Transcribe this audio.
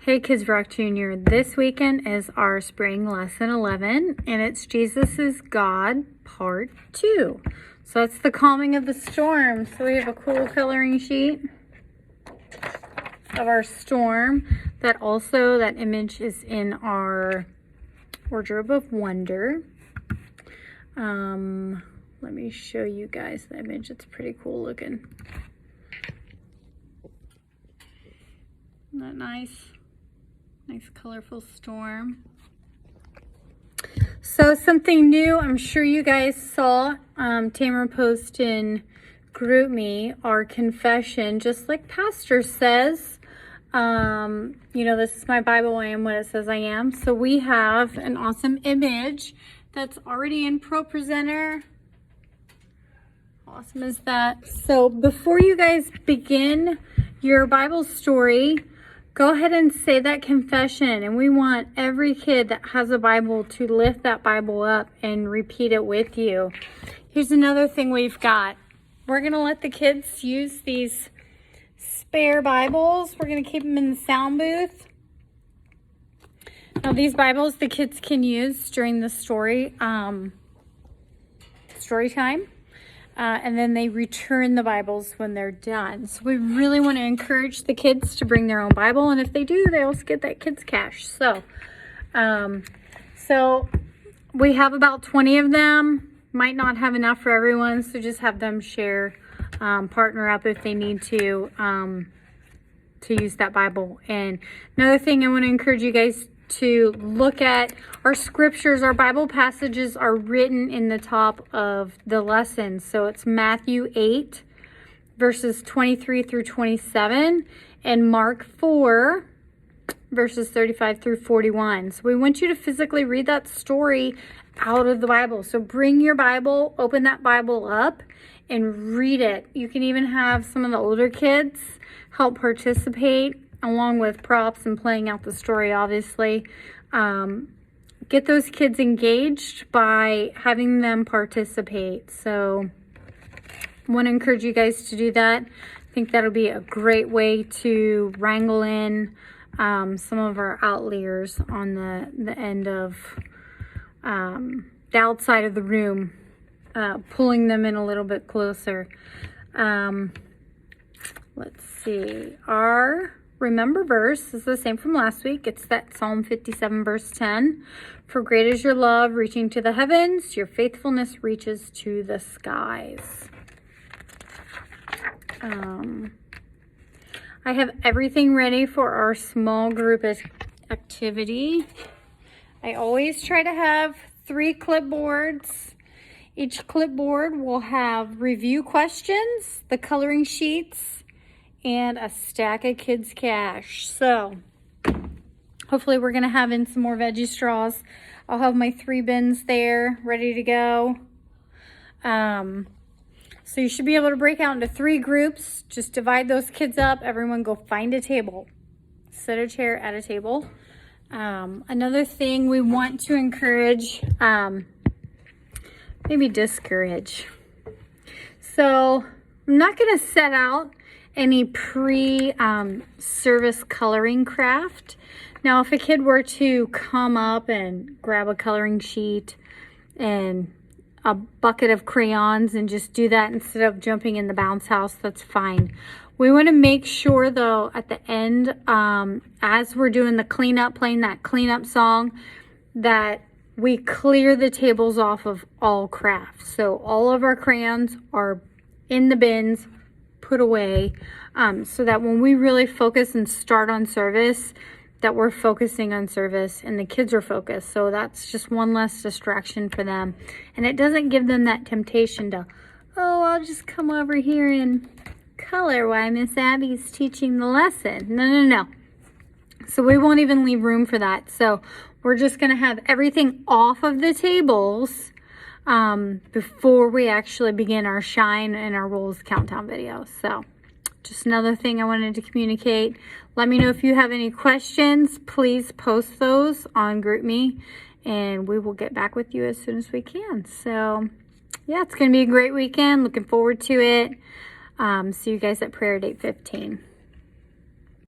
Hey Kids Rock Junior, this weekend is our spring lesson 11 and it's Jesus is God part 2. So it's the calming of the storm. So we have a cool coloring sheet of our storm that image is in our wardrobe of wonder. Let me show you guys the image. It's pretty cool looking. Isn't that nice? Nice colorful storm. So something new, I'm sure you guys saw Tamara post in GroupMe our confession, just like Pastor says. This is my Bible, I am what it says I am. So we have an awesome image that's already in ProPresenter. Awesome is that. So before you guys begin your Bible story, go ahead and say that confession, and we want every kid that has a Bible to lift that Bible up and repeat it with you. Here's another thing we've got. We're going to let the kids use these spare Bibles. We're going to keep them in the sound booth. Now these Bibles the kids can use during the story time. And then they return the Bibles when they're done. So we really want to encourage the kids to bring their own Bible. And if they do, they also get that kids cash. So we have about 20 of them. Might not have enough for everyone. So just have them share, partner up if they need to use that Bible. And another thing I want to encourage you guys to look at our scriptures. Our Bible passages are written in the top of the lesson. So it's Matthew 8 verses 23 through 27 and Mark 4 verses 35 through 41. So we want you to physically read that story out of the Bible. So bring your Bible, open that Bible up and read it. You can even have some of the older kids help participate along with props and playing out the story, obviously. Get those kids engaged by having them participate. So I want to encourage you guys to do that. I think that'll be a great way to wrangle in some of our outliers on the end of the outside of the room, pulling them in a little bit closer. Let's see. Our remember verse is the same from last week. It's that Psalm 57 verse 10. For great is your love, reaching to the heavens. Your faithfulness reaches to the skies. I have everything ready for our small group activity. I always try to have 3 clipboards. Each clipboard will have review questions, the coloring sheets, and a stack of kids cash. So hopefully we're going to have in some more veggie straws. I'll have my 3 bins there ready to go. So you should be able to break out into 3 groups. Just divide those kids up. Everyone go find a table. Sit a chair at a table. Another thing we want to encourage, maybe discourage. So I'm not going to set out any pre-service coloring craft. Now, if a kid were to come up and grab a coloring sheet and a bucket of crayons and just do that instead of jumping in the bounce house, that's fine. We want to make sure, though, at the end, as we're doing the cleanup, playing that cleanup song, that we clear the tables off of all crafts. So all of our crayons are in the bins, put away, so that when we really focus and start on service, that we're focusing on service and the kids are focused. So that's just one less distraction for them. And it doesn't give them that temptation to, oh, I'll just come over here and color while Miss Abby's teaching the lesson. No. So we won't even leave room for that. So we're just going to have everything off of the tables before we actually begin our shine and our rules countdown videos. So just another thing I wanted to communicate. Let me know if you have any questions. Please post those on GroupMe and we will get back with you as soon as we can. So yeah, it's going to be a great weekend. Looking forward to it. See you guys at prayer at 8:15.